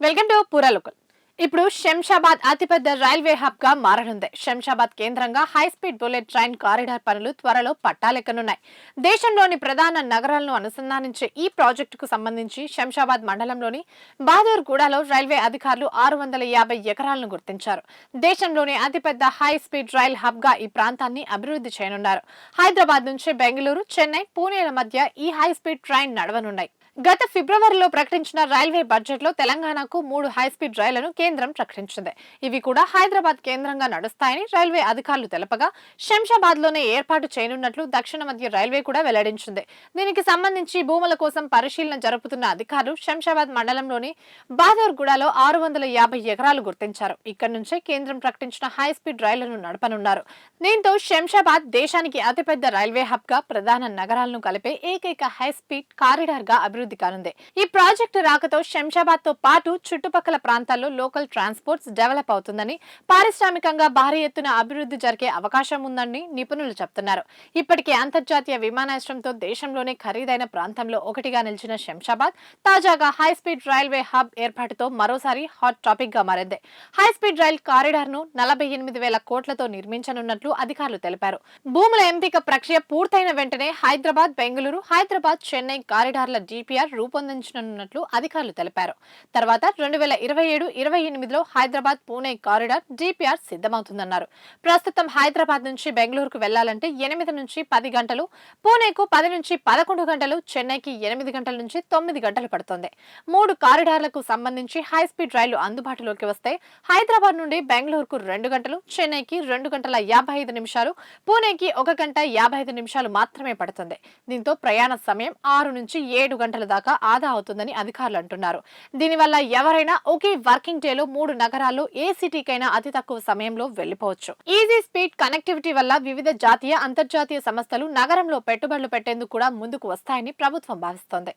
Welcome to పురాలుకల్. ఇప్పుడు శంషాబాద్ అతిపెద్ద railway hub గా మారనుంది. శంషాబాద్ కేంద్రంగా high speed bullet train corridor పనులు త్వరలో పట్టాలెక్కనున్నాయి. దేశంలోని ప్రధాన నగరాలను అనుసంధానించే ఈ ప్రాజెక్టుకు సంబంధించి శంషాబాద్ మండలంలోని బహదూర్గూడలో రైల్వే అధికారులు 650 ఎకరాలను గుర్తించారు. దేశంలోని అతిపెద్ద హై స్పీడ్ రైల్ హబ్ గా ఈ ప్రాంతాన్ని అభివృద్ధి చేయనున్నారు. హైదరాబాద్ నుంచి బెంగళూరు, చెన్నై, పూణేల మధ్య ఈ హై స్పీడ్ ట్రైన్ నడవనున్నాయి. గత ఫిబ్రవరిలో ప్రకటించిన రైల్వే బడ్జెట్ లో తెలంగాణకు 3 హైస్పీడ్ రైళ్లను కేంద్రం ప్రకటించింది. ఇవి కూడా హైదరాబాద్ కేంద్రంగా నడుస్తాయని రైల్వే అధికారులు తెలపగా, శంషాబాద్ లోనే ఏర్పాటు చేయనున్నట్లు దక్షిణ మధ్య రైల్వే కూడా వెల్లడించింది. దీనికి సంబంధించి భూముల కోసం పరిశీలన జరుపుతున్న అధికారులు శంషాబాద్ మండలంలోని బహదూర్గూడలో 650 ఎకరాలు గుర్తించారు. ఇక్కడి నుంచే కేంద్రం ప్రకటించిన హైస్పీడ్ రైళ్లను నడపనున్నారు. దీంతో శంషాబాద్ దేశానికి అతిపెద్ద రైల్వే హబ్ గా ప్రధాన నగరాలను కలిపే ఏకైక హైస్పీడ్ కారిడార్ గా అభివృద్ధి కానుంది. ఈ ప్రాజెక్టు రాకతో శంషాబాద్ తో పాటు చుట్టుపక్కల ప్రాంతాల్లో లోకల్ ట్రాన్స్పోర్ట్స్ డెవలప్ అవుతుందని, పారిశ్రామికంగా భారీ ఎత్తున అభివృద్ధి జరిగే అవకాశం ఉందని నిపుణులు చెబుతున్నారు. ఇప్పటికే అంతర్జాతీయ విమానాశ్రయంతో దేశంలోనే ఖరీదైన ప్రాంతంలో ఒకటిగా నిలిచిన శంషాబాద్ తాజాగా హైస్పీడ్ రైల్వే హబ్ ఏర్పాటుతో మరోసారి హాట్ టాపిక్ గా మారింది. హైస్పీడ్ రైల్ కారిడార్ ను 48,000 కోట్లతో నిర్మించనున్నట్లు అధికారులు తెలిపారు. భూముల ఎంపిక ప్రక్రియ పూర్తయిన వెంటనే హైదరాబాద్, బెంగళూరు, హైదరాబాద్, చెన్నై కారిడార్ల డిపిఆర్ రూపొందించనున్నట్లు అధికారులు తెలిపారు. తర్వాత 2027-28లో హైదరాబాద్, పూణే కారిడార్ డిపిఆర్ సిద్ధమవుతుందన్నారు. ప్రస్తుతం హైదరాబాద్ నుంచి బెంగళూరుకు వెళ్లాలంటే 8 నుంచి 10 గంటలు, పూణేకు 10 నుంచి 11 గంటలు, చెన్నైకి 8 గంటల నుంచి 9 గంటలు పడుతుంది. 3 కారిడార్లకు సంబంధించి హైస్పీడ్ రైలు అందుబాటులోకి వస్తే హైదరాబాద్ నుండి బెంగళూరుకు 2 గంటలు, చెన్నైకి 2 గంటల 55 నిమిషాలు, పూణేకి 1 గంట 55 నిమిషాలు మాత్రమే పడుతుంది. దీంతో ప్రయాణ సమయం 6 నుంచి 7 గంటల దాకా ఆదా అవుతుందని అధికారులు అంటున్నారు. దీనివల్ల ఎవరైనా ఒకే వర్కింగ్ డేలో 3 నగరాల్లో ఏ సిటీకైనా అతి తక్కువ సమయంలో వెళ్లిపోవచ్చు. ఈజీ స్పీడ్ కనెక్టివిటీ వల్ల వివిధ జాతీయ, అంతర్జాతీయ సంస్థలు నగరంలో పెట్టుబడులు పెట్టేందుకు కూడా ముందుకు వస్తాయని ప్రభుత్వం భావిస్తోంది.